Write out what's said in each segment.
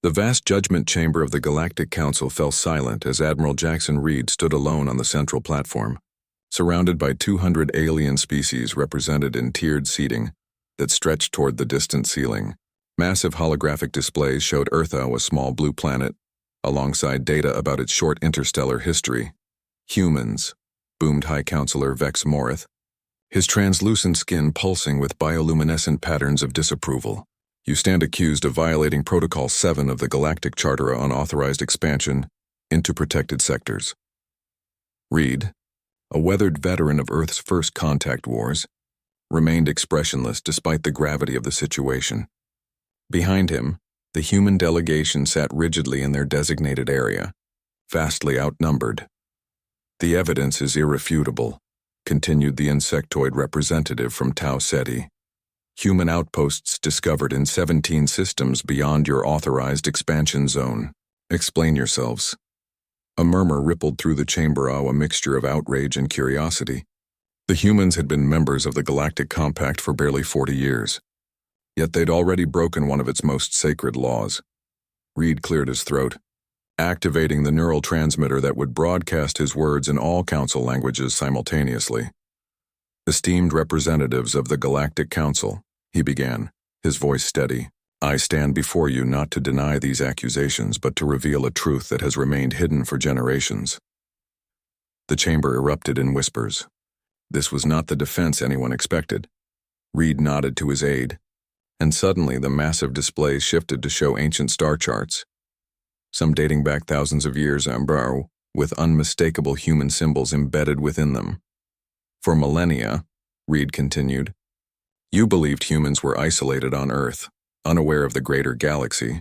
The vast judgment chamber of the Galactic Council fell silent as Admiral Jackson Reed stood alone on the central platform, surrounded by 200 alien species represented in tiered seating that stretched toward the distant ceiling. Massive holographic displays showed Eartha, a small blue planet, alongside data about its short interstellar history. Humans, boomed High Counselor Vex Morith, his translucent skin pulsing with bioluminescent patterns of disapproval. You stand accused of violating Protocol 7 of the Galactic Charter on unauthorized expansion into protected sectors. Reed, a weathered veteran of Earth's first contact wars, remained expressionless despite the gravity of the situation. Behind him, the human delegation sat rigidly in their designated area, vastly outnumbered. The evidence is irrefutable, continued the insectoid representative from Tau Ceti. Human outposts discovered in 17 systems beyond your authorized expansion zone. Explain yourselves. A murmur rippled through the chamber, a mixture of outrage and curiosity. The humans had been members of the Galactic Compact for barely 40 years. Yet they'd already broken one of its most sacred laws. Reed cleared his throat, activating the neural transmitter that would broadcast his words in all Council languages simultaneously. Esteemed representatives of the Galactic Council, he began, his voice steady. I stand before you not to deny these accusations, but to reveal a truth that has remained hidden for generations. The chamber erupted in whispers. This was not the defense anyone expected. Reed nodded to his aide, and suddenly the massive displays shifted to show ancient star charts, some dating back thousands of years, with unmistakable human symbols embedded within them. For millennia, Reed continued, you believed humans were isolated on Earth, unaware of the greater galaxy.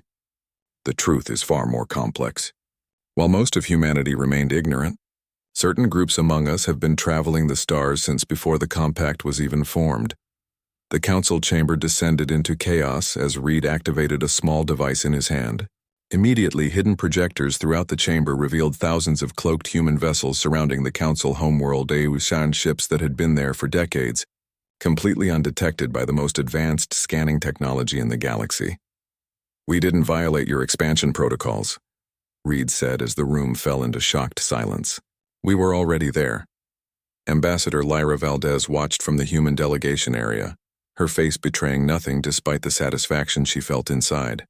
The truth is far more complex. While most of humanity remained ignorant, certain groups among us have been traveling the stars since before the Compact was even formed. The Council chamber descended into chaos as Reed activated a small device in his hand. Immediately, hidden projectors throughout the chamber revealed thousands of cloaked human vessels surrounding the Council homeworld Eushan ships that had been there for decades, completely undetected by the most advanced scanning technology in the galaxy. We didn't violate your expansion protocols, Reed said as the room fell into shocked silence. We were already there. Ambassador Lyra Valdez watched from the human delegation area, her face betraying nothing despite the satisfaction she felt inside.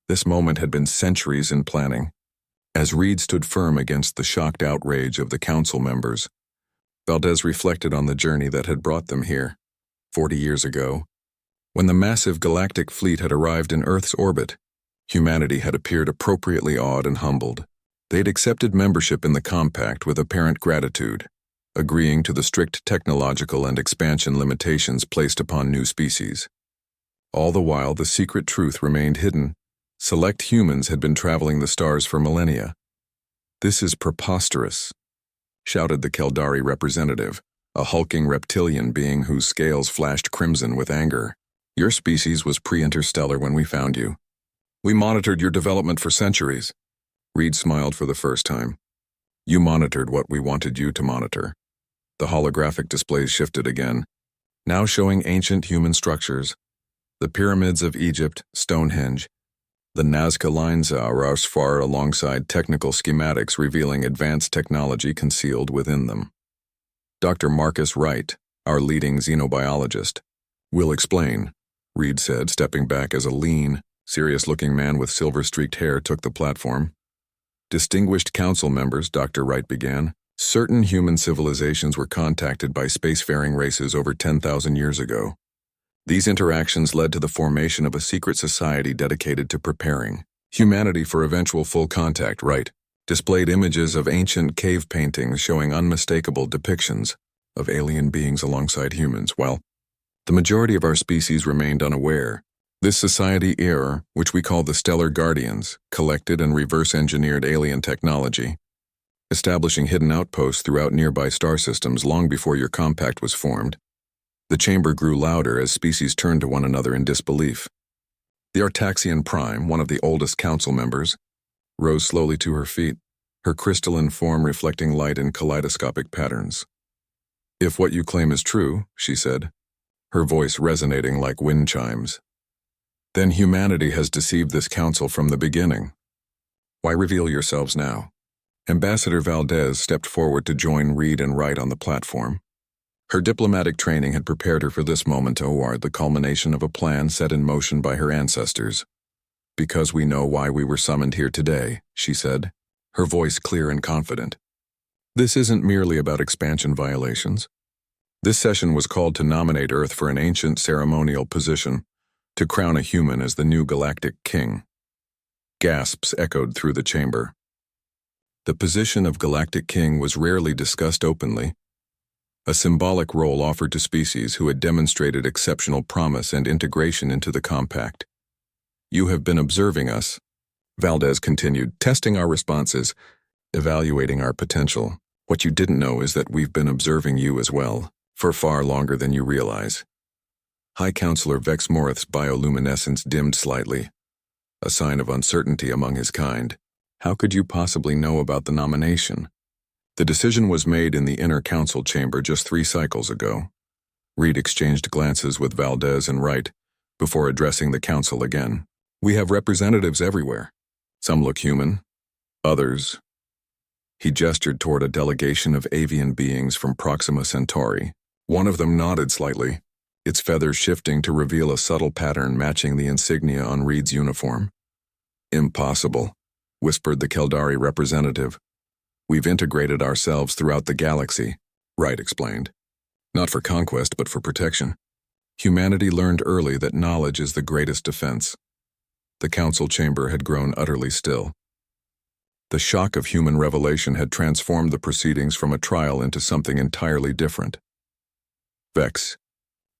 This moment had been centuries in planning. As Reed stood firm against the shocked outrage of the Council members, Valdez reflected on the journey that had brought them here, 40 years ago. When the massive galactic fleet had arrived in Earth's orbit, humanity had appeared appropriately awed and humbled. They'd accepted membership in the Compact with apparent gratitude, agreeing to the strict technological and expansion limitations placed upon new species. All the while, the secret truth remained hidden. Select humans had been traveling the stars for millennia. This is preposterous, shouted the Keldari representative, a hulking reptilian being whose scales flashed crimson with anger. Your species was pre-interstellar when we found you. We monitored your development for centuries. Reed smiled for the first time. You monitored what we wanted you to monitor. The holographic displays shifted again, now showing ancient human structures. The pyramids of Egypt, Stonehenge, the Nazca lines are far alongside technical schematics revealing advanced technology concealed within them. Dr. Marcus Wright, our leading xenobiologist, will explain, Reed said, stepping back as a lean, serious-looking man with silver-streaked hair took the platform. Distinguished council members, Dr. Wright began, certain human civilizations were contacted by spacefaring races over 10,000 years ago. These interactions led to the formation of a secret society dedicated to preparing humanity for eventual full contact. Wright displayed images of ancient cave paintings showing unmistakable depictions of alien beings alongside humans, while the majority of our species remained unaware. This society era, which we call the Stellar Guardians, collected and reverse-engineered alien technology, establishing hidden outposts throughout nearby star systems long before your compact was formed. The chamber grew louder as species turned to one another in disbelief. The Artaxian Prime, one of the oldest council members, rose slowly to her feet, her crystalline form reflecting light in kaleidoscopic patterns. If what you claim is true, she said, her voice resonating like wind chimes, Then humanity has deceived this council from the beginning. Why reveal yourselves now? Ambassador Valdez stepped forward to join Reed and Wright on the platform. Her diplomatic training had prepared her for this moment, the culmination of a plan set in motion by her ancestors. Because we know why we were summoned here today, she said, her voice clear and confident. This isn't merely about expansion violations. This session was called to nominate Earth for an ancient ceremonial position, to crown a human as the new galactic king. Gasps echoed through the chamber. The position of galactic king was rarely discussed openly, a symbolic role offered to species who had demonstrated exceptional promise and integration into the compact. You have been observing us, Valdez continued, testing our responses, evaluating our potential. What you didn't know is that we've been observing you as well, for far longer than you realize. High Counselor Vex Morith's bioluminescence dimmed slightly, a sign of uncertainty among his kind. How could you possibly know about the nomination? The decision was made in the inner council chamber just 3 cycles ago. Reed exchanged glances with Valdez and Wright before addressing the council again. We have representatives everywhere. Some look human, others. He gestured toward a delegation of avian beings from Proxima Centauri. One of them nodded slightly, its feathers shifting to reveal a subtle pattern matching the insignia on Reed's uniform. Impossible, whispered the Keldari representative. We've integrated ourselves throughout the galaxy, Wright explained. Not for conquest, but for protection. Humanity learned early that knowledge is the greatest defense. The council chamber had grown utterly still. The shock of human revelation had transformed the proceedings from a trial into something entirely different. Vex.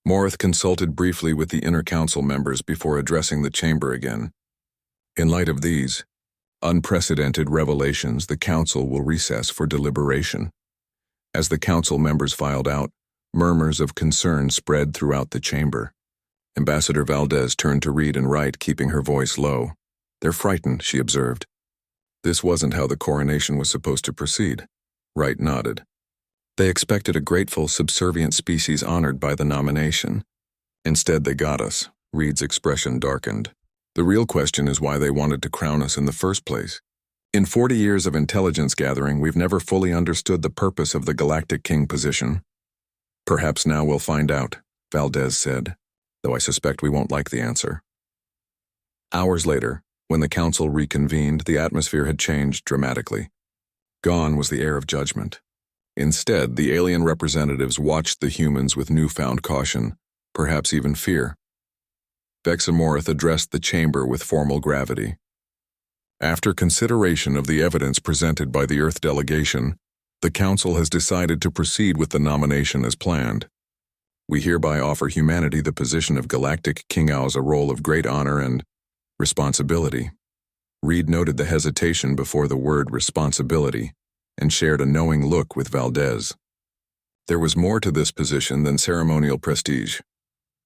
Morith consulted briefly with the inner council members before addressing the chamber again. In light of these unprecedented revelations, the council will recess for deliberation. As the council members filed out, murmurs of concern spread throughout the chamber. Ambassador Valdez turned to Reed and Wright, keeping her voice low. They're frightened, she observed. This wasn't how the coronation was supposed to proceed. Wright nodded. They expected a grateful, subservient species honored by the nomination. Instead, they got us. Reed's expression darkened. The real question is why they wanted to crown us in the first place. In 40 years of intelligence gathering, we've never fully understood the purpose of the Galactic King position. Perhaps now we'll find out, Valdez said, though I suspect we won't like the answer. Hours later, when the council reconvened, the atmosphere had changed dramatically. Gone was the air of judgment. Instead, the alien representatives watched the humans with newfound caution, perhaps even fear. Vex Morith addressed the chamber with formal gravity. After consideration of the evidence presented by the Earth delegation, the Council has decided to proceed with the nomination as planned. We hereby offer humanity the position of Galactic King, a role of great honor and responsibility. Reed noted the hesitation before the word responsibility and shared a knowing look with Valdez. There was more to this position than ceremonial prestige.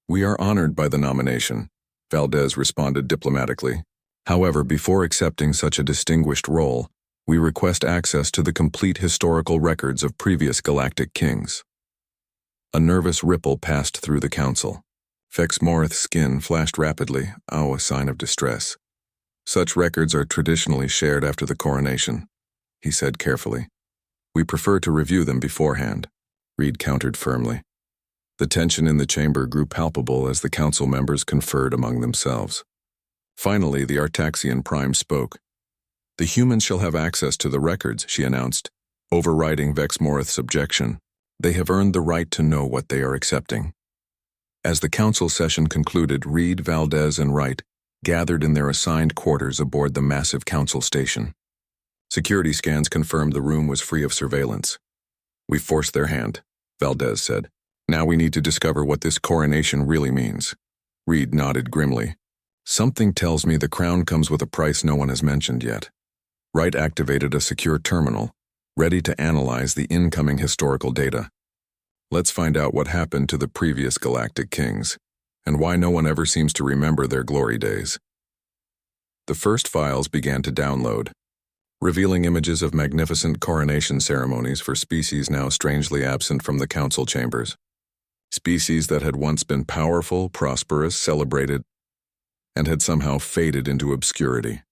We are honored by the nomination, Valdez responded diplomatically. However, before accepting such a distinguished role, we request access to the complete historical records of previous galactic kings. A nervous ripple passed through the council. Vex Morith's skin flashed rapidly, a sign of distress. Such records are traditionally shared after the coronation, he said carefully. We prefer to review them beforehand, Reed countered firmly. The tension in the chamber grew palpable as the council members conferred among themselves. Finally, the Artaxian Prime spoke. The humans shall have access to the records, she announced, overriding Vex Morith's objection. They have earned the right to know what they are accepting. As the council session concluded, Reed, Valdez, and Wright gathered in their assigned quarters aboard the massive council station. Security scans confirmed the room was free of surveillance. We forced their hand, Valdez said. Now we need to discover what this coronation really means. Reed nodded grimly. Something tells me the crown comes with a price no one has mentioned yet. Wright activated a secure terminal, ready to analyze the incoming historical data. Let's find out what happened to the previous galactic kings, and why no one ever seems to remember their glory days. The first files began to download, revealing images of magnificent coronation ceremonies for species now strangely absent from the council chambers. Species that had once been powerful, prosperous, celebrated. and had somehow faded into obscurity.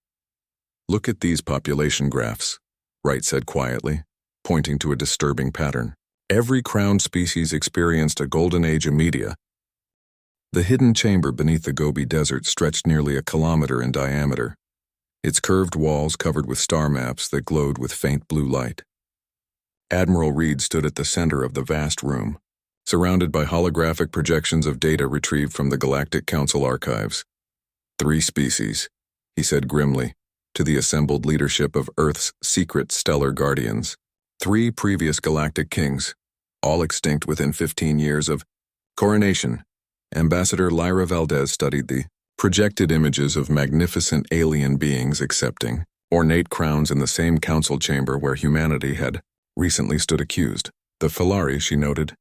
"Look at these population graphs," Wright said quietly, pointing to a disturbing pattern. "Every crowned species experienced a golden age of media." The hidden chamber beneath the Gobi Desert stretched nearly a kilometer in diameter, its curved walls covered with star maps that glowed with faint blue light. Admiral Reed stood at the center of the vast room, surrounded by holographic projections of data retrieved from the Galactic Council archives. "3 species," he said grimly, to the assembled leadership of Earth's secret stellar guardians. 3 previous galactic kings, all extinct within 15 years of coronation. Ambassador Lyra Valdez studied the projected images of magnificent alien beings accepting ornate crowns in the same council chamber where humanity had recently stood accused. "The Filari," she noted,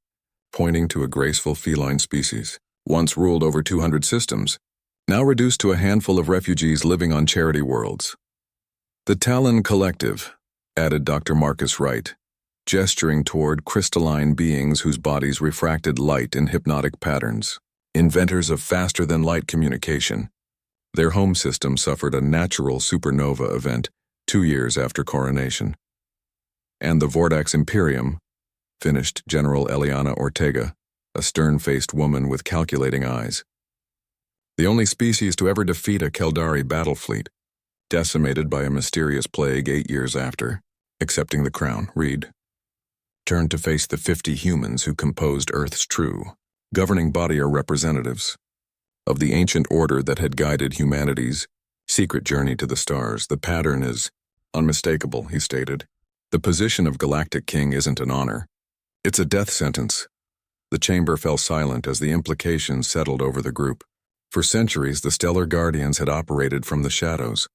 pointing to a graceful feline species, "once ruled over 200 systems, now reduced to a handful of refugees living on charity worlds." "The Talon Collective," added Dr. Marcus Wright, gesturing toward crystalline beings whose bodies refracted light in hypnotic patterns. "Inventors of faster-than-light communication. Their home system suffered a natural supernova event 2 years after coronation." "And the Vordax Imperium," finished General Eliana Ortega, a stern-faced woman with calculating eyes. "The only species to ever defeat a Keldari battle fleet, decimated by a mysterious plague 8 years after, accepting the crown." Reed turned to face the 50 humans who composed Earth's true governing body or representatives of the ancient order that had guided humanity's secret journey to the stars. "The pattern is unmistakable," he stated. "The position of Galactic King isn't an honor. It's a death sentence." The chamber fell silent as the implications settled over the group. For centuries, the Stellar Guardians had operated from the shadows,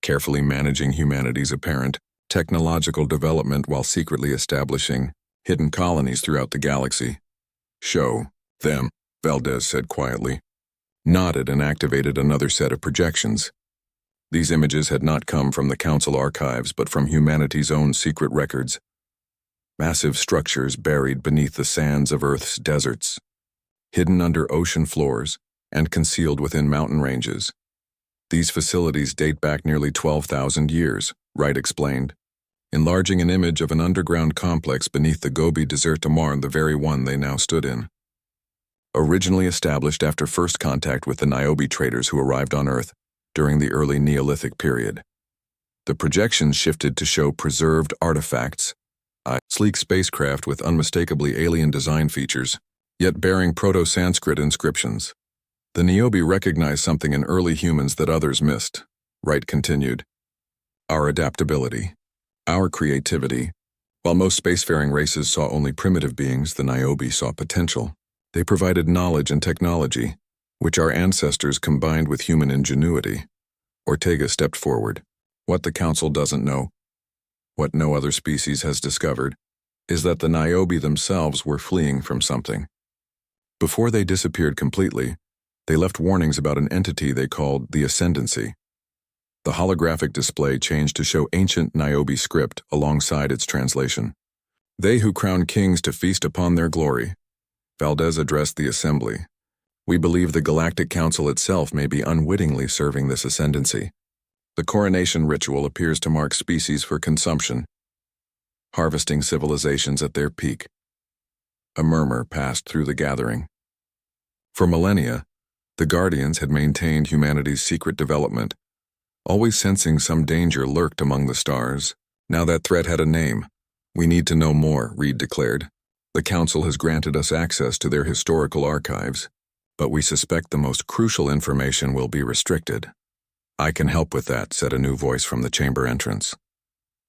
carefully managing humanity's apparent technological development while secretly establishing hidden colonies throughout the galaxy. "Show them," Valdez said quietly, nodded and activated another set of projections. These images had not come from the Council archives but from humanity's own secret records. Massive structures buried beneath the sands of Earth's deserts, hidden under ocean floors, and concealed within mountain ranges. "These facilities date back nearly 12,000 years, Wright explained, enlarging an image of an underground complex beneath the Gobi Desert to Marne, the very one they now stood in. Originally established after first contact with the Niobe traders who arrived on Earth during the early Neolithic period. The projections shifted to show preserved artifacts, a sleek spacecraft with unmistakably alien design features, yet bearing Proto-Sanskrit inscriptions. The Niobe recognized something in early humans that others missed," Wright continued. "Our adaptability, our creativity. While most spacefaring races saw only primitive beings, the Niobe saw potential. They provided knowledge and technology, which our ancestors combined with human ingenuity." Ortega stepped forward. "What the Council doesn't know, what no other species has discovered, is that the Niobe themselves were fleeing from something. Before they disappeared completely, they left warnings about an entity they called the Ascendancy. The holographic display changed to show ancient Niobe script alongside its translation. They who crown kings to feast upon their glory." Valdez addressed the assembly. "We believe the Galactic Council itself may be unwittingly serving this ascendancy. The coronation ritual appears to mark species for consumption, harvesting civilizations at their peak." A murmur passed through the gathering. For millennia, the Guardians had maintained humanity's secret development, always sensing some danger lurked among the stars. Now that threat had a name. "We need to know more," Reed declared. "The Council has granted us access to their historical archives, but we suspect the most crucial information will be restricted." "I can help with that," said a new voice from the chamber entrance.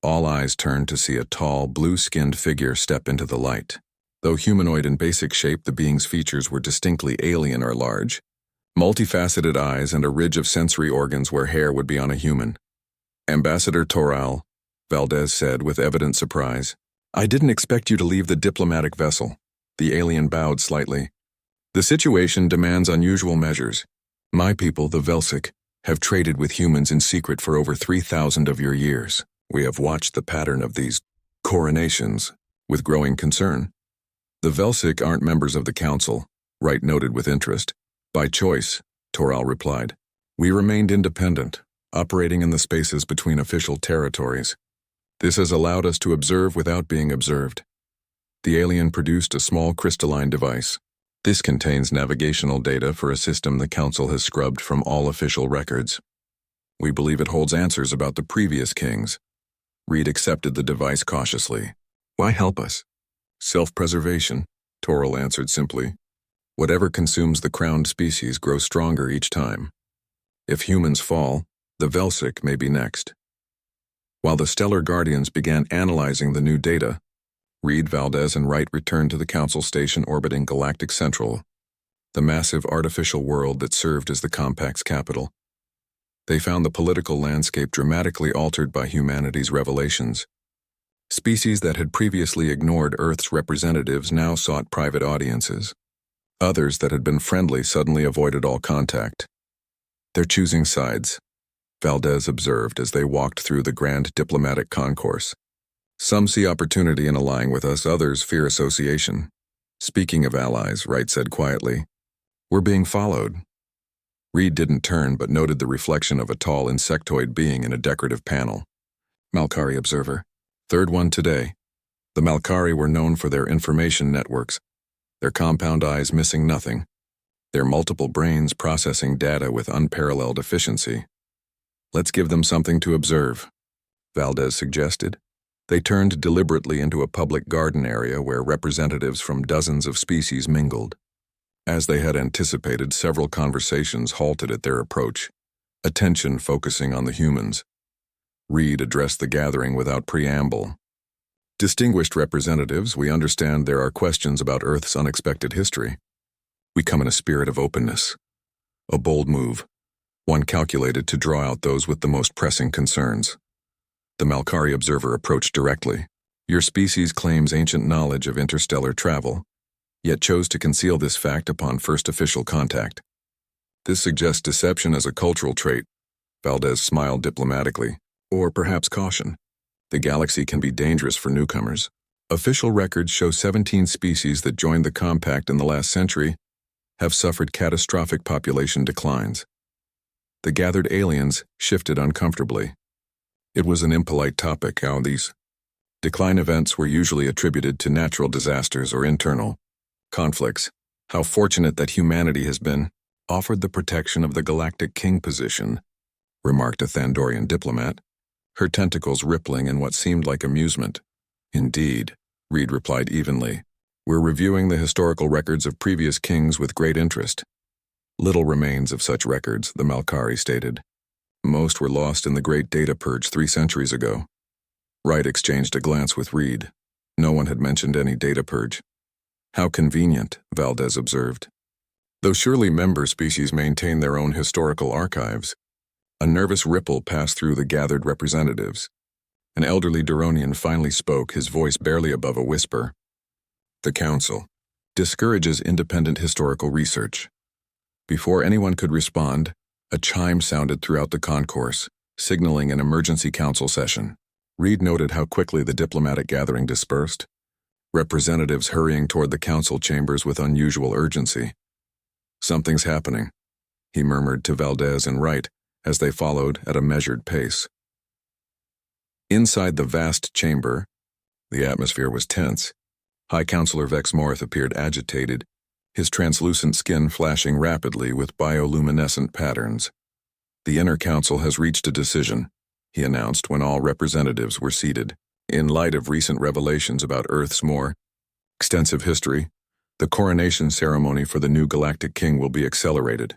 All eyes turned to see a tall, blue-skinned figure step into the light. Though humanoid in basic shape, the being's features were distinctly alien or large. Multifaceted eyes and a ridge of sensory organs where hair would be on a human. "Ambassador Toral," Valdez said with evident surprise. "I didn't expect you to leave the diplomatic vessel." The alien bowed slightly. "The situation demands unusual measures. My people, the Velsic, have traded with humans in secret for over 3,000 of your years. We have watched the pattern of these coronations with growing concern." "The Velsic aren't members of the Council," Wright noted with interest. "By choice," Toral replied. We remained independent, operating in the spaces between official territories. This has allowed us to observe without being observed. The alien produced a small crystalline device. This contains navigational data for a system the Council has scrubbed from all official records. We believe it holds answers about the previous kings. Reed accepted the device cautiously. Why help us? Self-preservation, Toril answered simply. Whatever consumes the crowned species grows stronger each time. If humans fall, the Velsic may be next. While the Stellar Guardians began analyzing the new data, Reed, Valdez, and Wright returned to the Council station orbiting Galactic Central, the massive artificial world that served as the Compact's capital. They found the political landscape dramatically altered by humanity's revelations. Species that had previously ignored Earth's representatives now sought private audiences. Others that had been friendly suddenly avoided all contact. They're choosing sides, Valdez observed as they walked through the grand diplomatic concourse. Some see opportunity in allying with us, others fear association. Speaking of allies, Wright said quietly, we're being followed. Reed didn't turn but noted the reflection of a tall insectoid being in a decorative panel. Malkari observer. Third one today. The Malkari were known for their information networks, their compound eyes missing nothing, their multiple brains processing data with unparalleled efficiency. Let's give them something to observe, Valdez suggested. They turned deliberately into a public garden area where representatives from dozens of species mingled. As they had anticipated, several conversations halted at their approach, attention focusing on the humans. Reed addressed the gathering without preamble. Distinguished representatives, we understand there are questions about Earth's unexpected history. We come in a spirit of openness. A bold move, one calculated to draw out those with the most pressing concerns. The Malkari observer approached directly. Your species claims ancient knowledge of interstellar travel, yet chose to conceal this fact upon first official contact. This suggests deception as a cultural trait, Valdez smiled diplomatically, or perhaps caution. The galaxy can be dangerous for newcomers. Official records show 17 species that joined the Compact in the last century have suffered catastrophic population declines. The gathered aliens shifted uncomfortably. It was an impolite topic how these decline events were usually attributed to natural disasters or internal conflicts. How fortunate that humanity has been offered the protection of the Galactic King position, remarked a Thandorian diplomat, her tentacles rippling in what seemed like amusement. Indeed, Reed replied evenly. We're reviewing the historical records of previous kings with great interest. Little remains of such records, the Malkari stated. Most were lost in the Great Data Purge 3 centuries ago. Wright exchanged a glance with Reed. No one had mentioned any data purge. How convenient, Valdez observed. Though surely member species maintain their own historical archives. A nervous ripple passed through the gathered representatives. An elderly Duronian finally spoke, his voice barely above a whisper. The Council discourages independent historical research. Before anyone could respond, a chime sounded throughout the concourse, signaling an emergency council session. Reed noted how quickly the diplomatic gathering dispersed, representatives hurrying toward the council chambers with unusual urgency. Something's happening, he murmured to Valdez and Wright as they followed at a measured pace. Inside the vast chamber, the atmosphere was tense. High Counselor Vex Morith appeared agitated, his translucent skin flashing rapidly with bioluminescent patterns. The Inner Council has reached a decision, he announced when all representatives were seated. In light of recent revelations about Earth's more extensive history, the coronation ceremony for the new Galactic King will be accelerated.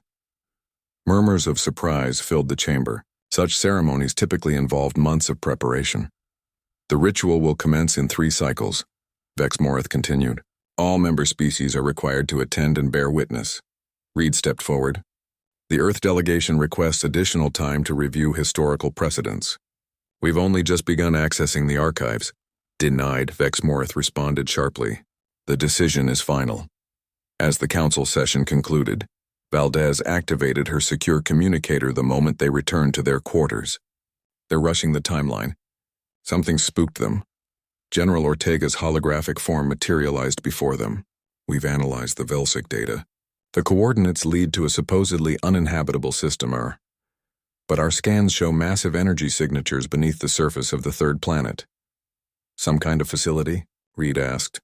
Murmurs of surprise filled the chamber. Such ceremonies typically involved months of preparation. The ritual will commence in 3 cycles, Vex Morith continued. All member species are required to attend and bear witness. Reed stepped forward. The Earth delegation requests additional time to review historical precedents. We've only just begun accessing the archives. Denied, Vex Morith responded sharply. The decision is final. As the council session concluded, Valdez activated her secure communicator the moment they returned to their quarters. They're rushing the timeline. Something spooked them. General Ortega's holographic form materialized before them. We've analyzed the Velsic data. The coordinates lead to a supposedly uninhabitable system are But our scans show massive energy signatures beneath the surface of the third planet. Some kind of facility? Reed asked.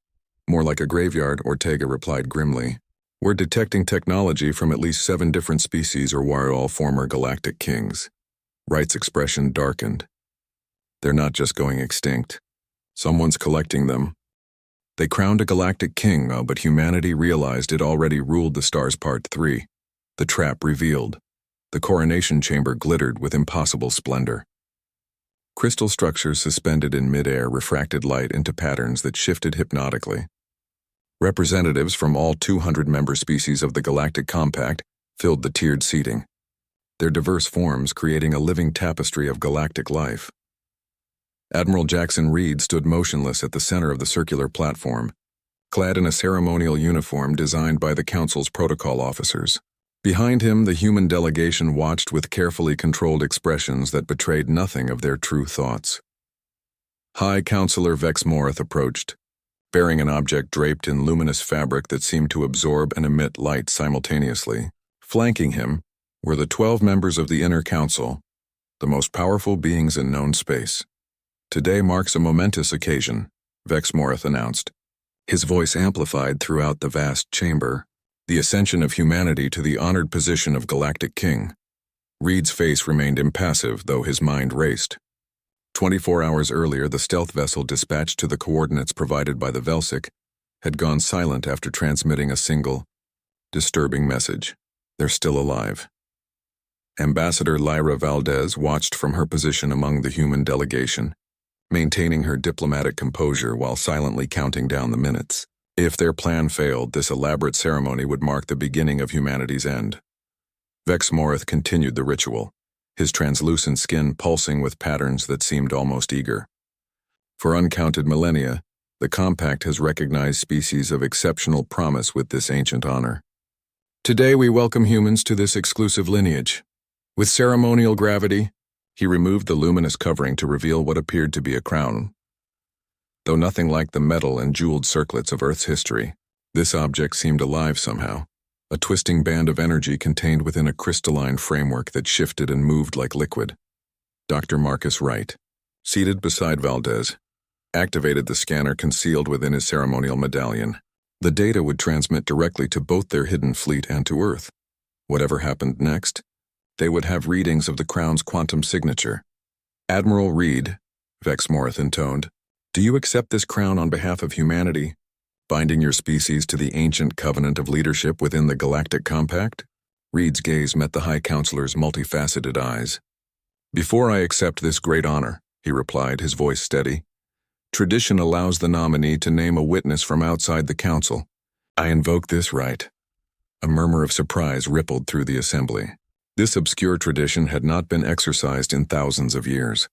More like a graveyard, Ortega replied grimly. We're detecting technology from at least 7 different species or were all former galactic kings. Wright's expression darkened. They're not just going extinct. Someone's collecting them. They crowned a galactic king, but humanity realized it already ruled the stars. Part 3. The trap revealed. The coronation chamber glittered with impossible splendor. Crystal structures suspended in mid-air refracted light into patterns that shifted hypnotically. Representatives from all 200 member species of the Galactic Compact filled the tiered seating, their diverse forms creating a living tapestry of galactic life. Admiral Jackson Reed stood motionless at the center of the circular platform, clad in a ceremonial uniform designed by the Council's protocol officers. Behind him, the human delegation watched with carefully controlled expressions that betrayed nothing of their true thoughts. High Counselor Vex Morith approached, bearing an object draped in luminous fabric that seemed to absorb and emit light simultaneously. Flanking him were the 12 members of the Inner Council, the most powerful beings in known space. Today marks a momentous occasion, Vex Morith announced, his voice amplified throughout the vast chamber. The ascension of humanity to the honored position of Galactic King. Reed's face remained impassive, though his mind raced. 24 hours earlier, the stealth vessel dispatched to the coordinates provided by the Velsic had gone silent after transmitting a single, disturbing message. They're still alive. Ambassador Lyra Valdez watched from her position among the human delegation, maintaining her diplomatic composure while silently counting down the minutes. If their plan failed, this elaborate ceremony would mark the beginning of humanity's end. Vex Morith continued the ritual, his translucent skin pulsing with patterns that seemed almost eager. For uncounted millennia, the Compact has recognized species of exceptional promise with this ancient honor. Today we welcome humans to this exclusive lineage. With ceremonial gravity, he removed the luminous covering to reveal what appeared to be a crown. Though nothing like the metal and jeweled circlets of Earth's history, this object seemed alive somehow, a twisting band of energy contained within a crystalline framework that shifted and moved like liquid. Dr. Marcus Wright, seated beside Valdez, activated the scanner concealed within his ceremonial medallion. The data would transmit directly to both their hidden fleet and to Earth. Whatever happened next, they would have readings of the Crown's quantum signature. Admiral Reed, Vex Morith intoned, do you accept this crown on behalf of humanity, binding your species to the ancient covenant of leadership within the Galactic Compact? Reed's gaze met the High Counselor's multifaceted eyes. Before I accept this great honor, he replied, his voice steady, tradition allows the nominee to name a witness from outside the Council. I invoke this right. A murmur of surprise rippled through the assembly. This obscure tradition had not been exercised in thousands of years.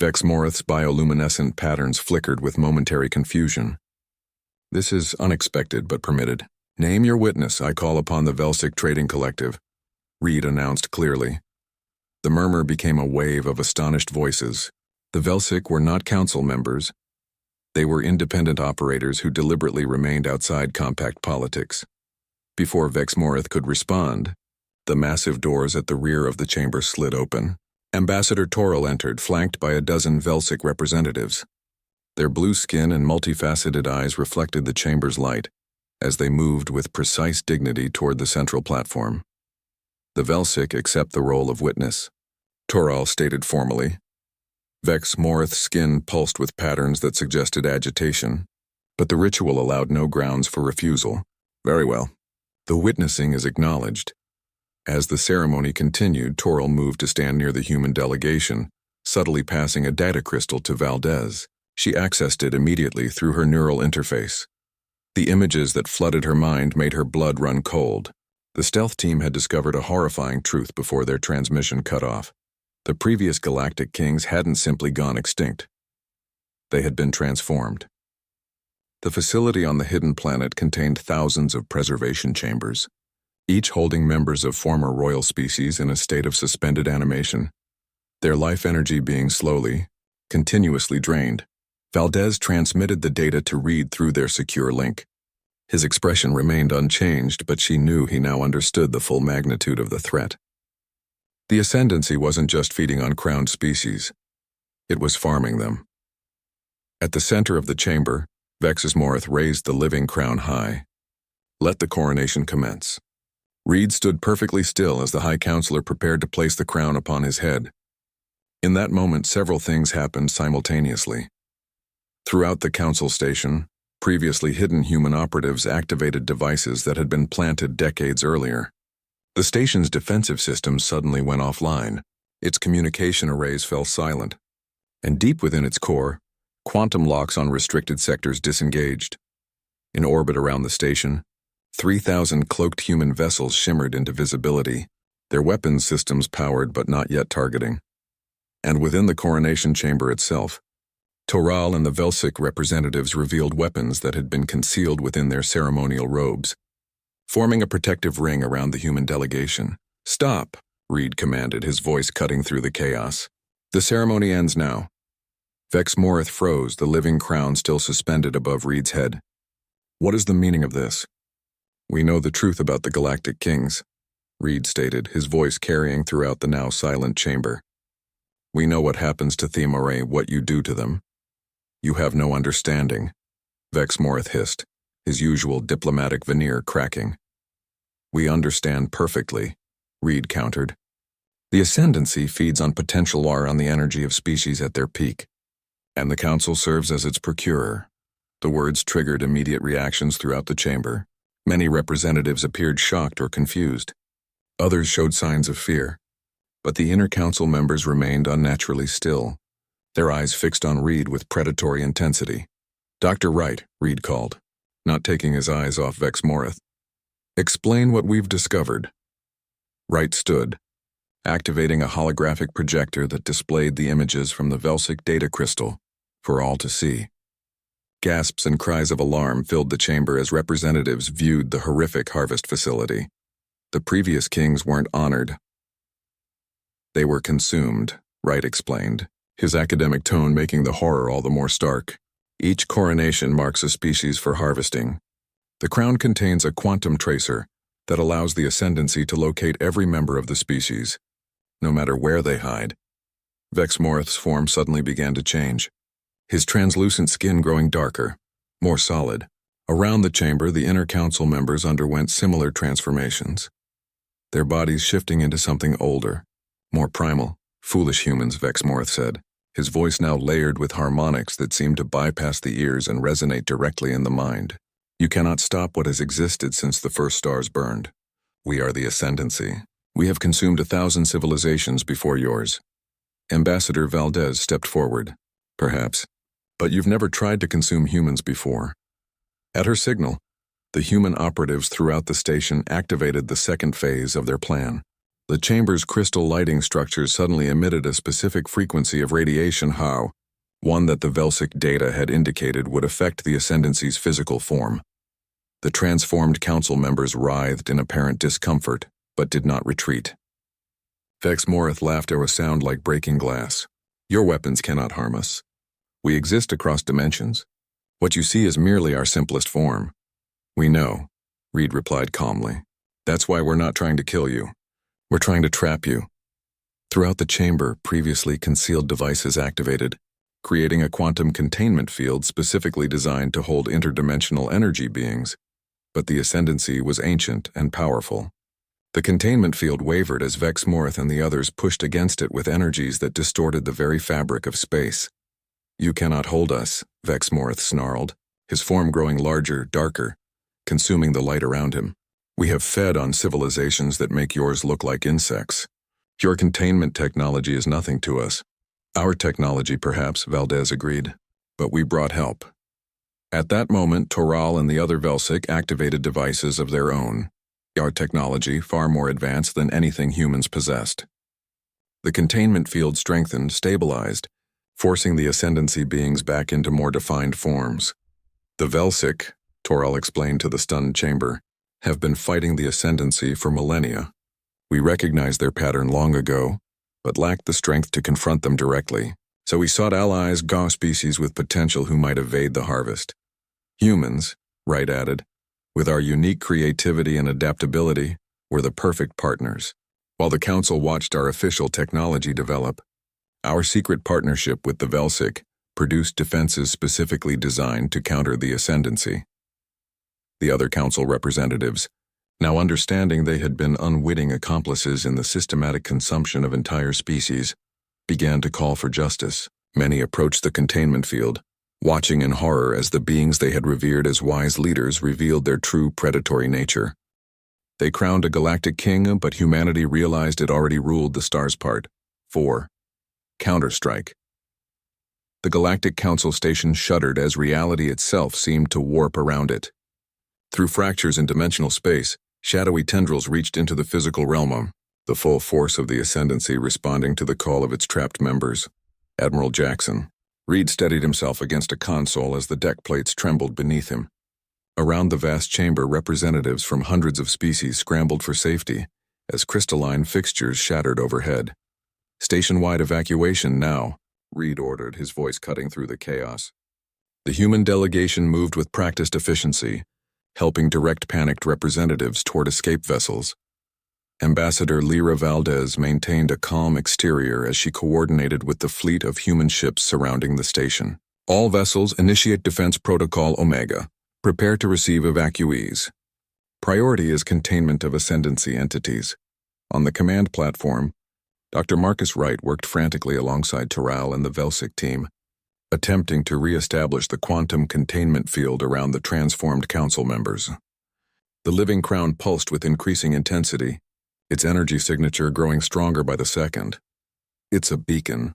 Vex Morith's bioluminescent patterns flickered with momentary confusion. This is unexpected but permitted. Name your witness, I call upon the Velsic Trading Collective, Reed announced clearly. The murmur became a wave of astonished voices. The Velsic were not council members. They were independent operators who deliberately remained outside compact politics. Before Vex Morith could respond, the massive doors at the rear of the chamber slid open. Ambassador Toril entered, flanked by a dozen Velsic representatives. Their blue skin and multifaceted eyes reflected the chamber's light as they moved with precise dignity toward the central platform. The Velsic accept the role of witness, Toril stated formally. Vex Morith's skin pulsed with patterns that suggested agitation, but the ritual allowed no grounds for refusal. Very well. The witnessing is acknowledged. As the ceremony continued, Toril moved to stand near the human delegation, subtly passing a data crystal to Valdez. She accessed it immediately through her neural interface. The images that flooded her mind made her blood run cold. The stealth team had discovered a horrifying truth before their transmission cut off. The previous galactic kings hadn't simply gone extinct. They had been transformed. The facility on the hidden planet contained thousands of preservation chambers, each holding members of former royal species in a state of suspended animation, their life energy being slowly, continuously drained. Valdez transmitted the data to Reed through their secure link. His expression remained unchanged, but she knew he now understood the full magnitude of the threat. The ascendancy wasn't just feeding on crowned species. It was farming them. At the center of the chamber, Vexmorth raised the living crown high. Let the coronation commence. Reed stood perfectly still as the High Counselor prepared to place the crown upon his head. In that moment, several things happened simultaneously. Throughout the council station, previously hidden human operatives activated devices that had been planted decades earlier. The station's defensive systems suddenly went offline. Its communication arrays fell silent. And deep within its core, quantum locks on restricted sectors disengaged. In orbit around the station, 3,000 cloaked human vessels shimmered into visibility, their weapons systems powered but not yet targeting. And within the coronation chamber itself, Toral and the Velsik representatives revealed weapons that had been concealed within their ceremonial robes, forming a protective ring around the human delegation. "Stop," Reed commanded, his voice cutting through the chaos. "The ceremony ends now." Vexmorth froze, the living crown still suspended above Reed's head. "What is the meaning of this?" "We know the truth about the Galactic Kings," Reed stated, his voice carrying throughout the now silent chamber. "We know what happens to Themore, what you do to them." "You have no understanding," Vexmorth hissed, his usual diplomatic veneer cracking. "We understand perfectly," Reed countered. "The ascendancy feeds on potential war on the energy of species at their peak, and the Council serves as its procurer." The words triggered immediate reactions throughout the chamber. Many representatives appeared shocked or confused. Others showed signs of fear. But the inner council members remained unnaturally still, their eyes fixed on Reed with predatory intensity. "Dr. Wright," Reed called, not taking his eyes off Vexmorth. "Explain what we've discovered." Wright stood, activating a holographic projector that displayed the images from the Velsik data crystal for all to see. Gasps and cries of alarm filled the chamber as representatives viewed the horrific harvest facility. The previous kings weren't honored. They were consumed, Wright explained, his academic tone making the horror all the more stark. "Each coronation marks a species for harvesting. The crown contains a quantum tracer that allows the ascendancy to locate every member of the species, no matter where they hide." Vexmorth's form suddenly began to change, his translucent skin growing darker, more solid. Around the chamber, the inner council members underwent similar transformations, their bodies shifting into something older, more primal. "Foolish humans," Vexmorth said, his voice now layered with harmonics that seemed to bypass the ears and resonate directly in the mind. "You cannot stop what has existed since the first stars burned. We are the ascendancy. We have consumed 1,000 civilizations before yours." Ambassador Valdez stepped forward. "Perhaps, but you've never tried to consume humans before." At her signal, the human operatives throughout the station activated the second phase of their plan. The chamber's crystal lighting structures suddenly emitted a specific frequency of radiation, one that the Velsik data had indicated would affect the ascendancy's physical form. The transformed council members writhed in apparent discomfort, but did not retreat. Vexmorth laughed at a sound like breaking glass. "Your weapons cannot harm us. We exist across dimensions. What you see is merely our simplest form." "We know," Reed replied calmly. "That's why we're not trying to kill you. We're trying to trap you." Throughout the chamber, previously concealed devices activated, creating a quantum containment field specifically designed to hold interdimensional energy beings. But the ascendancy was ancient and powerful. The containment field wavered as Vexmorth and the others pushed against it with energies that distorted the very fabric of space. "You cannot hold us," Vexmorth snarled, his form growing larger, darker, consuming the light around him. "We have fed on civilizations that make yours look like insects. Your containment technology is nothing to us." "Our technology, perhaps," Valdez agreed, "but we brought help." At that moment, Toral and the other Velsik activated devices of their own. Our technology, far more advanced than anything humans possessed. The containment field strengthened, stabilized, forcing the ascendancy beings back into more defined forms. "The Velsik," Toral explained to the stunned chamber, "have been fighting the ascendancy for millennia. We recognized their pattern long ago, but lacked the strength to confront them directly. So we sought allies, Gaw species with potential who might evade the harvest. Humans," Wright added, "with our unique creativity and adaptability, were the perfect partners. While the Council watched our official technology develop, our secret partnership with the Velsic produced defenses specifically designed to counter the ascendancy. The other Council representatives, now understanding they had been unwitting accomplices in the systematic consumption of entire species, began to call for justice. Many approached the containment field, watching in horror as the beings they had revered as wise leaders revealed their true predatory nature. They crowned a galactic king, but humanity realized it already ruled the stars. Part 4. Counterstrike. The Galactic Council station shuddered as reality itself seemed to warp around it. Through fractures in dimensional space, shadowy tendrils reached into the physical realm, the full force of the ascendancy responding to the call of its trapped members. Admiral Jackson. Reed steadied himself against a console as the deck plates trembled beneath him. Around the vast chamber, representatives from hundreds of species scrambled for safety as crystalline fixtures shattered overhead. Station-wide evacuation now, Reed ordered, his voice cutting through the chaos. The human delegation moved with practiced efficiency, helping direct panicked representatives toward escape vessels. Ambassador Lyra Valdez maintained a calm exterior as she coordinated with the fleet of human ships surrounding the station. All vessels initiate Defense Protocol Omega. Prepare to receive evacuees. Priority is containment of ascendancy entities. On the command platform, Dr. Marcus Wright worked frantically alongside Terral and the Velsic team, attempting to re-establish the quantum containment field around the transformed council members. The living crown pulsed with increasing intensity, its energy signature growing stronger by the second. It's a beacon,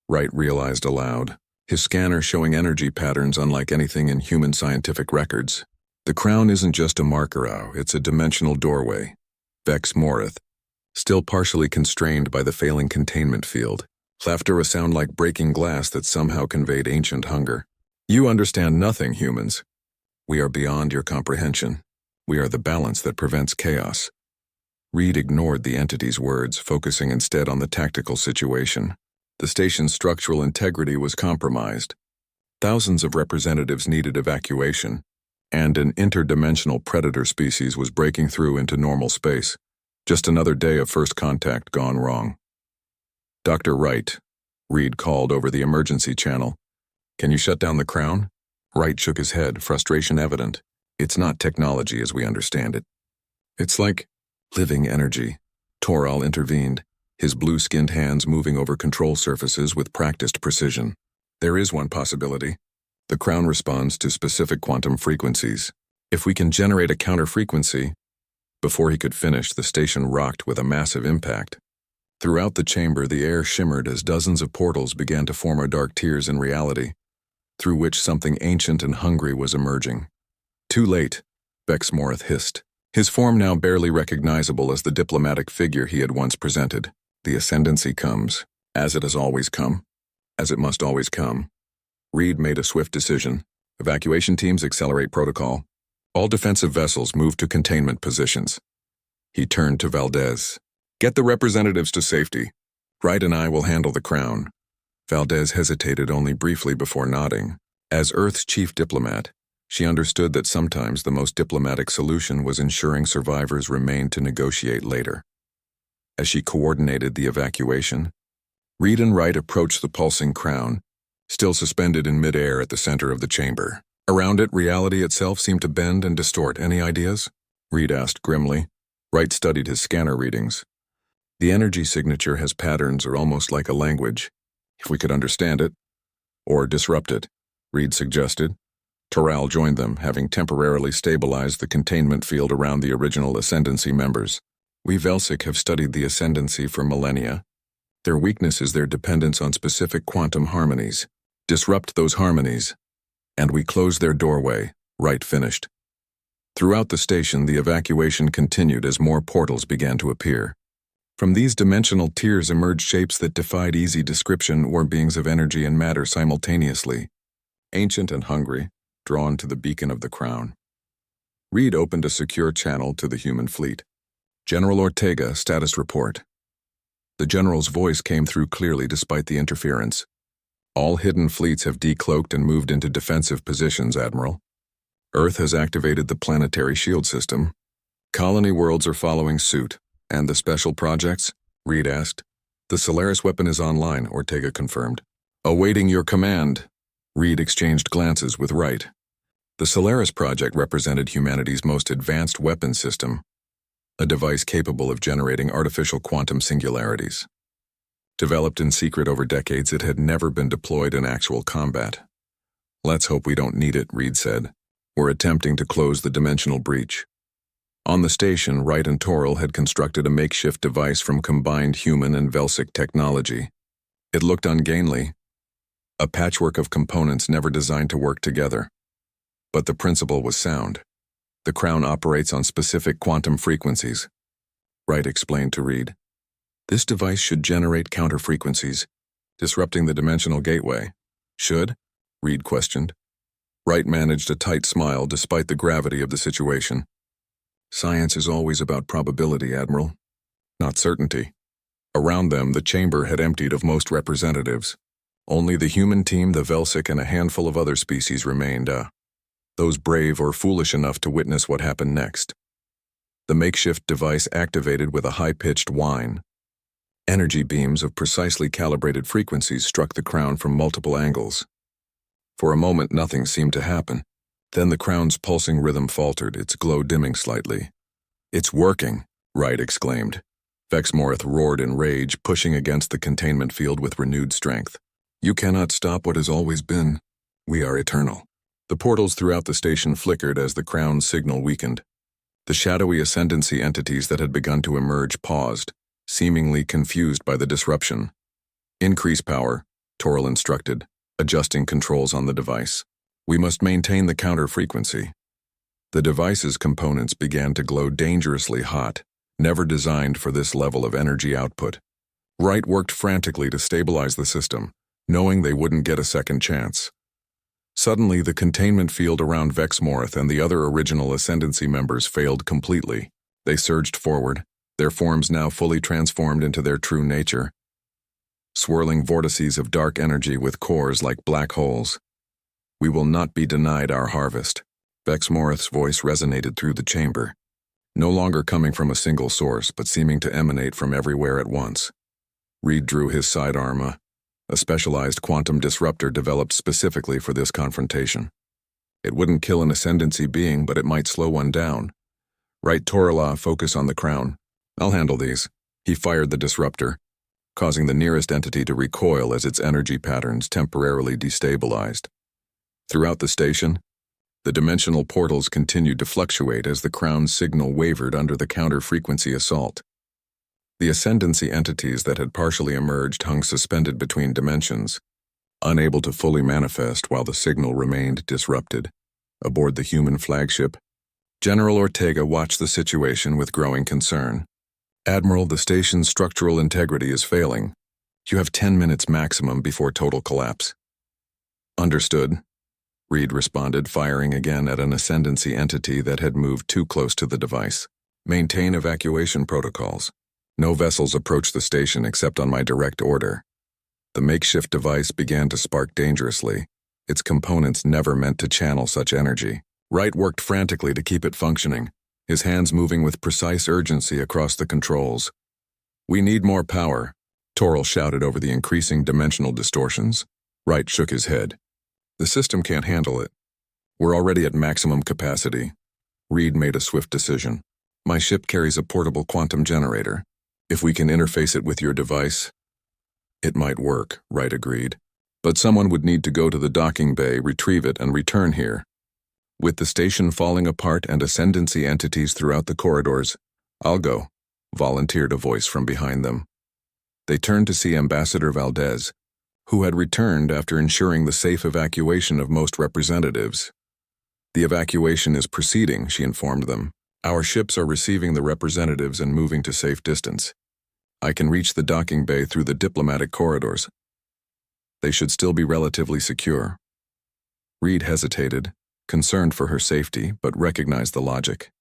Wright realized aloud, his scanner showing energy patterns unlike anything in human scientific records. The crown isn't just a marker, it's a dimensional doorway. Vex Morith, still partially constrained by the failing containment field, left her a sound like breaking glass that somehow conveyed ancient hunger. You understand nothing, humans. We are beyond your comprehension. We are the balance that prevents chaos. Reed ignored the entity's words, focusing instead on the tactical situation. The station's structural integrity was compromised. Thousands of representatives needed evacuation, and an interdimensional predator species was breaking through into normal space. Just another day of first contact gone wrong. Dr. Wright, Reed called over the emergency channel. Can you shut down the crown? Wright shook his head, frustration evident. It's not technology as we understand it. It's like living energy. Toral intervened, his blue-skinned hands moving over control surfaces with practiced precision. There is one possibility. The crown responds to specific quantum frequencies. If we can generate a counter-frequency. Before he could finish, the station rocked with a massive impact. Throughout the chamber, the air shimmered as dozens of portals began to form dark tiers in reality, through which something ancient and hungry was emerging. Too late, Vex Morith hissed, his form now barely recognizable as the diplomatic figure he had once presented. The ascendancy comes, as it has always come, as it must always come. Reed made a swift decision. Evacuation teams accelerate protocol. All defensive vessels move to containment positions. He turned to Valdez. Get the representatives to safety. Wright and I will handle the crown. Valdez hesitated only briefly before nodding. As Earth's chief diplomat, she understood that sometimes the most diplomatic solution was ensuring survivors remained to negotiate later. As she coordinated the evacuation, Reed and Wright approached the pulsing crown, still suspended in midair at the center of the chamber. Around it, reality itself seemed to bend and distort. Any ideas? Reed asked grimly. Wright studied his scanner readings. The energy signature has patterns or almost like a language. If we could understand it, or disrupt it, Reed suggested. Terral joined them, having temporarily stabilized the containment field around the original Ascendancy members. We Velsic have studied the Ascendancy for millennia. Their weakness is their dependence on specific quantum harmonies. Disrupt those harmonies, and we close their doorway, Wright finished. Throughout the station, the evacuation continued as more portals began to appear. From these dimensional tiers emerged shapes that defied easy description, or beings of energy and matter simultaneously. Ancient and hungry, drawn to the beacon of the crown. Reed opened a secure channel to the human fleet. General Ortega, status report. The general's voice came through clearly despite the interference. All hidden fleets have decloaked and moved into defensive positions, Admiral. Earth has activated the planetary shield system. Colony worlds are following suit. And the special projects? Reed asked. The Solaris weapon is online, Ortega confirmed. Awaiting your command. Reed exchanged glances with Wright. The Solaris project represented humanity's most advanced weapon system, a device capable of generating artificial quantum singularities. Developed in secret over decades, it had never been deployed in actual combat. Let's hope we don't need it, Reed said. We're attempting to close the dimensional breach. On the station, Wright and Toril had constructed a makeshift device from combined human and Velsic technology. It looked ungainly, a patchwork of components never designed to work together. But the principle was sound. The crown operates on specific quantum frequencies, Wright explained to Reed. This device should generate counter-frequencies, disrupting the dimensional gateway. Should? Reed questioned. Wright managed a tight smile despite the gravity of the situation. Science is always about probability, Admiral, not certainty. Around them, the chamber had emptied of most representatives. Only the human team, the Velsic, and a handful of other species remained, those brave or foolish enough to witness what happened next. The makeshift device activated with a high-pitched whine. Energy beams of precisely calibrated frequencies struck the crown from multiple angles. For a moment, nothing seemed to happen. Then the crown's pulsing rhythm faltered, its glow dimming slightly. It's working, Wright exclaimed. Vexmorth roared in rage, pushing against the containment field with renewed strength. You cannot stop what has always been. We are eternal. The portals throughout the station flickered as the crown's signal weakened. The shadowy ascendancy entities that had begun to emerge paused, seemingly confused by the disruption. Increase power, Toril instructed, adjusting controls on the device. We must maintain the counter frequency. The device's components began to glow dangerously hot, never designed for this level of energy output. Wright worked frantically to stabilize the system, knowing they wouldn't get a second chance. Suddenly, the containment field around Vexmorth and the other original Ascendancy members failed completely. They surged forward, their forms now fully transformed into their true nature. Swirling vortices of dark energy with cores like black holes. We will not be denied our harvest. Vexmorth's voice resonated through the chamber, no longer coming from a single source, but seeming to emanate from everywhere at once. Reed drew his sidearm, a specialized quantum disruptor developed specifically for this confrontation. It wouldn't kill an Ascendancy being, but it might slow one down. Right, Torila, focus on the crown. I'll handle these. He fired the disruptor, causing the nearest entity to recoil as its energy patterns temporarily destabilized. Throughout the station, the dimensional portals continued to fluctuate as the crown's signal wavered under the counter-frequency assault. The Ascendancy entities that had partially emerged hung suspended between dimensions, unable to fully manifest while the signal remained disrupted. Aboard the human flagship, General Ortega watched the situation with growing concern. Admiral, the station's structural integrity is failing. You have 10 minutes maximum before total collapse. Understood, Reed responded, firing again at an Ascendancy entity that had moved too close to the device. Maintain evacuation protocols. No vessels approach the station except on my direct order. The makeshift device began to spark dangerously, its components never meant to channel such energy. Wright worked frantically to keep it functioning, his hands moving with precise urgency across the controls. We need more power, Toril shouted over the increasing dimensional distortions. Wright shook his head. The system can't handle it. We're already at maximum capacity. Reed made a swift decision. My ship carries a portable quantum generator. If we can interface it with your device, it might work, Wright agreed. But someone would need to go to the docking bay, retrieve it, and return here. With the station falling apart and Ascendancy entities throughout the corridors, I'll go, volunteered a voice from behind them. They turned to see Ambassador Valdez, who had returned after ensuring the safe evacuation of most representatives. The evacuation is proceeding, she informed them. Our ships are receiving the representatives and moving to safe distance. I can reach the docking bay through the diplomatic corridors. They should still be relatively secure. Reed hesitated, concerned for her safety, but recognized the logic.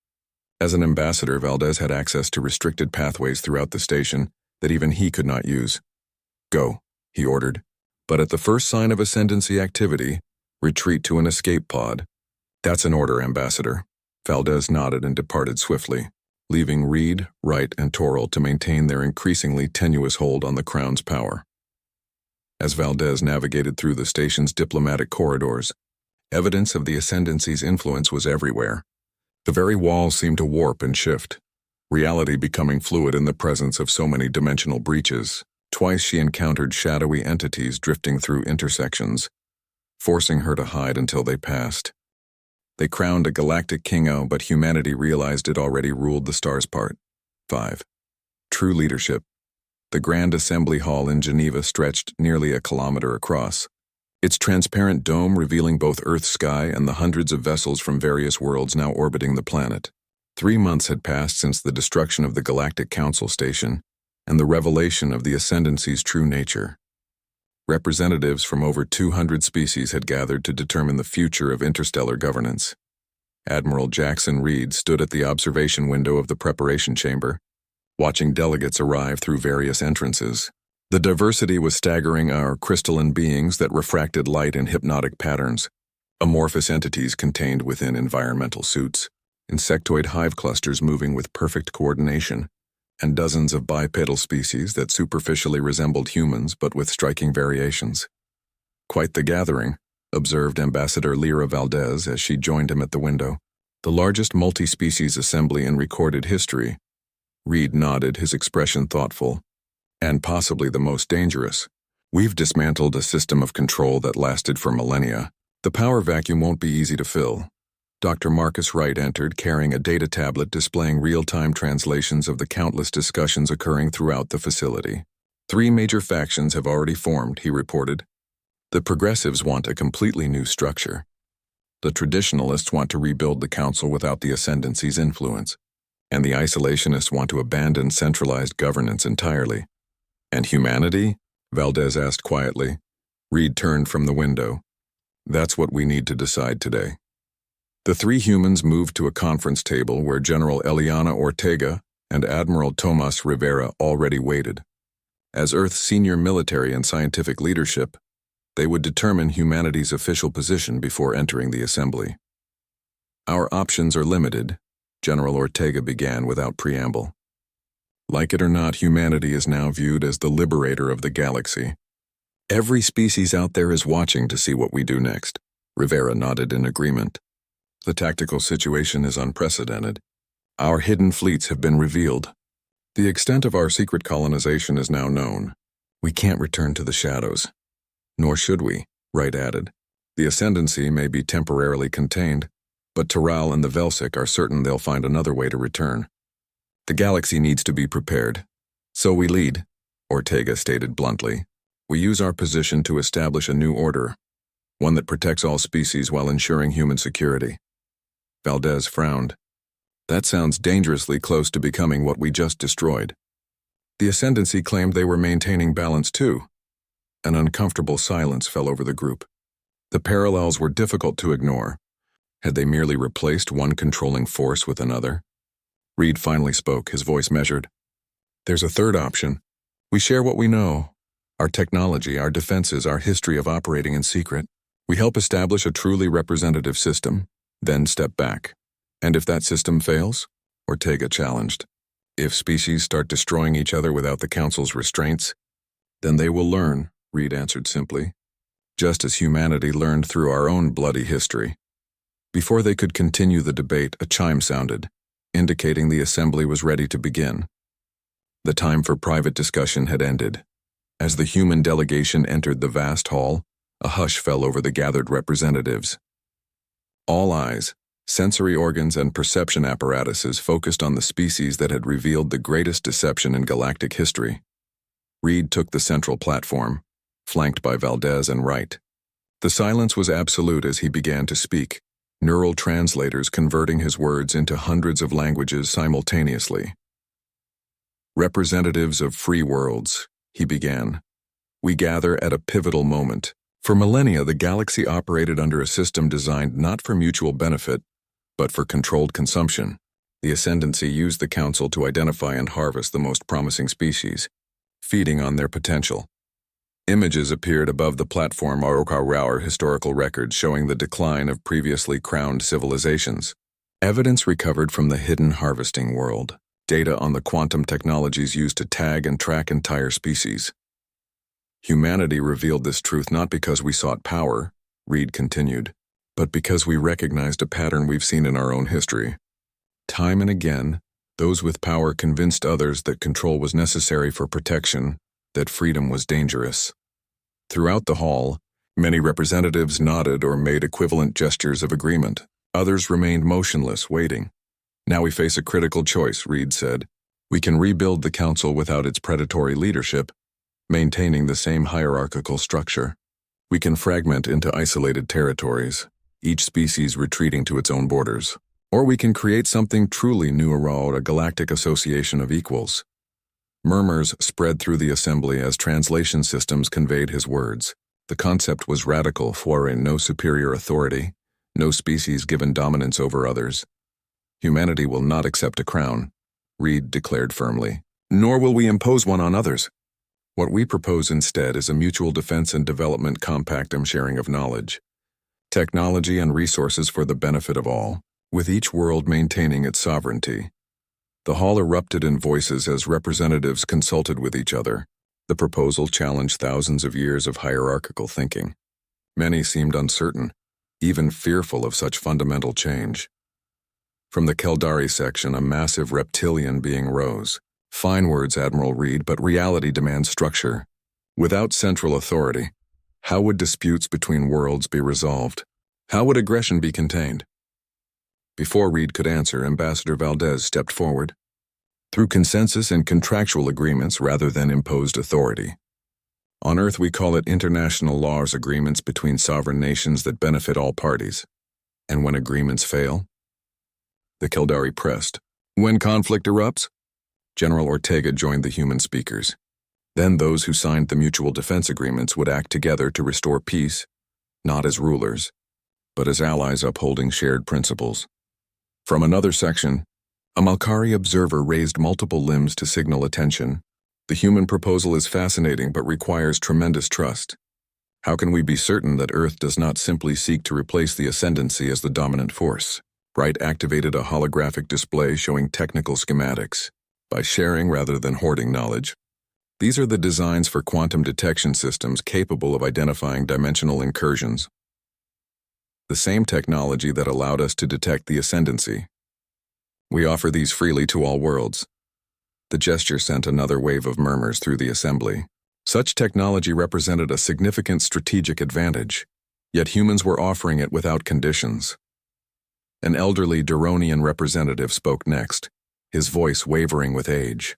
As an ambassador, Valdez had access to restricted pathways throughout the station that even he could not use. Go, he ordered. But at the first sign of Ascendancy activity, retreat to an escape pod. That's an order, Ambassador. Valdez nodded and departed swiftly. leaving Reed, Wright, and Torrell to maintain their increasingly tenuous hold on the Crown's power. As Valdez navigated through the station's diplomatic corridors, evidence of the Ascendancy's influence was everywhere. The very walls seemed to warp and shift, reality becoming fluid in the presence of so many dimensional breaches. Twice she encountered shadowy entities drifting through intersections, forcing her to hide until they passed. They crowned a galactic kingo, but humanity realized it already ruled the stars. Part 5. True Leadership. The Grand Assembly Hall in Geneva stretched nearly a kilometer across, its transparent dome revealing both Earth's sky and the hundreds of vessels from various worlds now orbiting the planet. 3 months had passed since the destruction of the Galactic Council Station and the revelation of the Ascendancy's true nature. Representatives from over 200 species had gathered to determine the future of interstellar governance. Admiral Jackson Reed stood at the observation window of the preparation chamber, watching delegates arrive through various entrances. The diversity was staggering. Our crystalline beings that refracted light in hypnotic patterns, amorphous entities contained within environmental suits, insectoid hive clusters moving with perfect coordination, and dozens of bipedal species that superficially resembled humans but with striking variations. Quite the gathering, observed Ambassador Lyra Valdez as she joined him at the window. The largest multi-species assembly in recorded history. Reed nodded, his expression thoughtful. And possibly the most dangerous. We've dismantled a system of control that lasted for millennia. The power vacuum won't be easy to fill. Dr. Marcus Wright entered, carrying a data tablet displaying real-time translations of the countless discussions occurring throughout the facility. 3 major factions have already formed, he reported. The progressives want a completely new structure. The traditionalists want to rebuild the council without the Ascendancy's influence. And the isolationists want to abandon centralized governance entirely. And humanity? Valdez asked quietly. Reed turned from the window. That's what we need to decide today. The 3 humans moved to a conference table where General Eliana Ortega and Admiral Tomas Rivera already waited. As Earth's senior military and scientific leadership, they would determine humanity's official position before entering the assembly. Our options are limited, General Ortega began without preamble. Like it or not, humanity is now viewed as the liberator of the galaxy. Every species out there is watching to see what we do next. Rivera nodded in agreement. The tactical situation is unprecedented. Our hidden fleets have been revealed. The extent of our secret colonization is now known. We can't return to the shadows. Nor should we, Wright added. The Ascendancy may be temporarily contained, but Terral and the Velsic are certain they'll find another way to return. The galaxy needs to be prepared. So we lead, Ortega stated bluntly. We use our position to establish a new order, one that protects all species while ensuring human security. Valdez frowned. That sounds dangerously close to becoming what we just destroyed. The Ascendancy claimed they were maintaining balance too. An uncomfortable silence fell over the group. The parallels were difficult to ignore. Had they merely replaced one controlling force with another? Reed finally spoke, his voice measured. There's a third option. We share what we know. Our technology, our defenses, our history of operating in secret. We help establish a truly representative system, then step back. And if that system fails? Ortega challenged. If species start destroying each other without the Council's restraints, then they will learn, Reed answered simply. Just as humanity learned through our own bloody history. Before they could continue the debate, a chime sounded, indicating the assembly was ready to begin. The time for private discussion had ended. As the human delegation entered the vast hall, a hush fell over the gathered representatives. All eyes, sensory organs and perception apparatuses focused on the species that had revealed the greatest deception in galactic history. Reed took the central platform, flanked by Valdez and Wright. The silence was absolute as he began to speak, neural translators converting his words into hundreds of languages simultaneously. Representatives of free worlds, he began. We gather at a pivotal moment. For millennia, the galaxy operated under a system designed not for mutual benefit, but for controlled consumption. The Ascendancy used the Council to identify and harvest the most promising species, feeding on their potential. Images appeared above the platform of historical records showing the decline of previously crowned civilizations. Evidence recovered from the hidden harvesting world. Data on the quantum technologies used to tag and track entire species. Humanity revealed this truth not because we sought power, Reed continued, but because we recognized a pattern we've seen in our own history. Time and again, those with power convinced others that control was necessary for protection, that freedom was dangerous. Throughout the hall, many representatives nodded or made equivalent gestures of agreement. Others remained motionless, waiting. Now we face a critical choice, Reed said. We can rebuild the council without its predatory leadership, maintaining the same hierarchical structure. We can fragment into isolated territories, each species retreating to its own borders. Or we can create something truly new around a galactic association of equals. Murmurs spread through the assembly as translation systems conveyed his words. The concept was radical, for no superior authority, no species given dominance over others. Humanity will not accept a crown, Reed declared firmly, nor will we impose one on others. What we propose instead is a mutual defense and development compact and sharing of knowledge, technology and resources for the benefit of all, with each world maintaining its sovereignty. The hall erupted in voices as representatives consulted with each other. The proposal challenged thousands of years of hierarchical thinking. Many seemed uncertain, even fearful of such fundamental change. From the Keldari section, a massive reptilian being rose. Fine words, Admiral Reed, but reality demands structure. Without central authority, how would disputes between worlds be resolved? How would aggression be contained? Before Reed could answer, Ambassador Valdez stepped forward. Through consensus and contractual agreements rather than imposed authority. On Earth we call it international laws, agreements between sovereign nations that benefit all parties. And when agreements fail? The Keldari pressed. When conflict erupts? General Ortega joined the human speakers. Then those who signed the mutual defense agreements would act together to restore peace, not as rulers, but as allies upholding shared principles. From another section, a Malkari observer raised multiple limbs to signal attention. The human proposal is fascinating but requires tremendous trust. How can we be certain that Earth does not simply seek to replace the ascendancy as the dominant force? Wright activated a holographic display showing technical schematics. By sharing rather than hoarding knowledge. These are the designs for quantum detection systems capable of identifying dimensional incursions. The same technology that allowed us to detect the ascendancy. We offer these freely to all worlds. The gesture sent another wave of murmurs through the assembly. Such technology represented a significant strategic advantage, yet humans were offering it without conditions. An elderly Duronian representative spoke next, his voice wavering with age.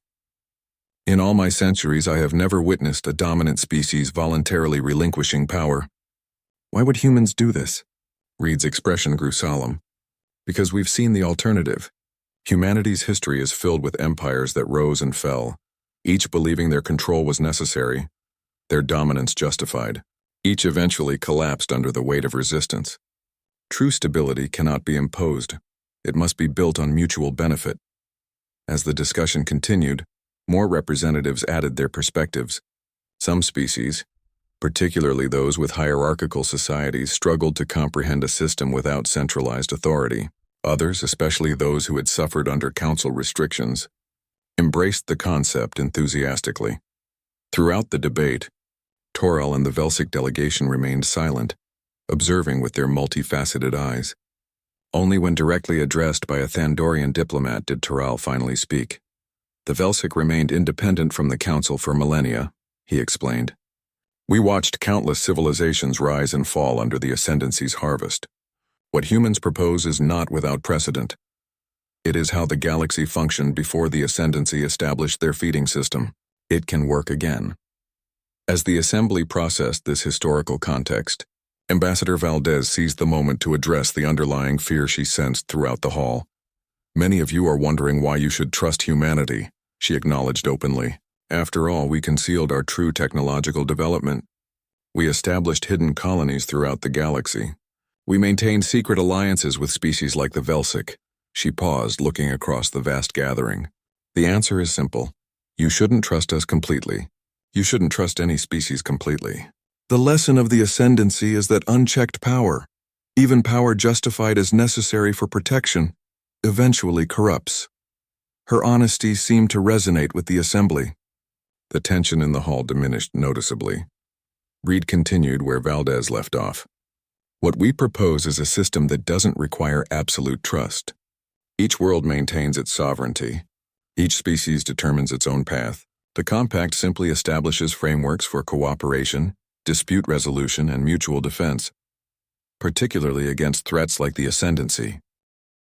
In all my centuries, I have never witnessed a dominant species voluntarily relinquishing power. Why would humans do this? Reed's expression grew solemn. Because we've seen the alternative. Humanity's history is filled with empires that rose and fell, each believing their control was necessary, their dominance justified. Each eventually collapsed under the weight of resistance. True stability cannot be imposed. It must be built on mutual benefit. As the discussion continued, more representatives added their perspectives. Some species, particularly those with hierarchical societies, struggled to comprehend a system without centralized authority. Others, especially those who had suffered under council restrictions, embraced the concept enthusiastically. Throughout the debate, Torel and the Velsic delegation remained silent, observing with their multifaceted eyes. Only when directly addressed by a Thandorian diplomat did Torel finally speak. The Velsic remained independent from the council for millennia, he explained. We watched countless civilizations rise and fall under the ascendancy's harvest. What humans propose is not without precedent. It is how the galaxy functioned before the ascendancy established their feeding system. It can work again. As the assembly processed this historical context, Ambassador Valdez seized the moment to address the underlying fear she sensed throughout the hall. Many of you are wondering why you should trust humanity, she acknowledged openly. After all, we concealed our true technological development. We established hidden colonies throughout the galaxy. We maintained secret alliances with species like the Velsic. She paused, looking across the vast gathering. The answer is simple. You shouldn't trust us completely. You shouldn't trust any species completely. The lesson of the ascendancy is that unchecked power, even power justified as necessary for protection, eventually corrupts. Her honesty seemed to resonate with the assembly. The tension in the hall diminished noticeably. Reed continued where Valdez left off. What we propose is a system that doesn't require absolute trust. Each world maintains its sovereignty. Each species determines its own path. The compact simply establishes frameworks for cooperation, dispute resolution, and mutual defense, particularly against threats like the Ascendancy.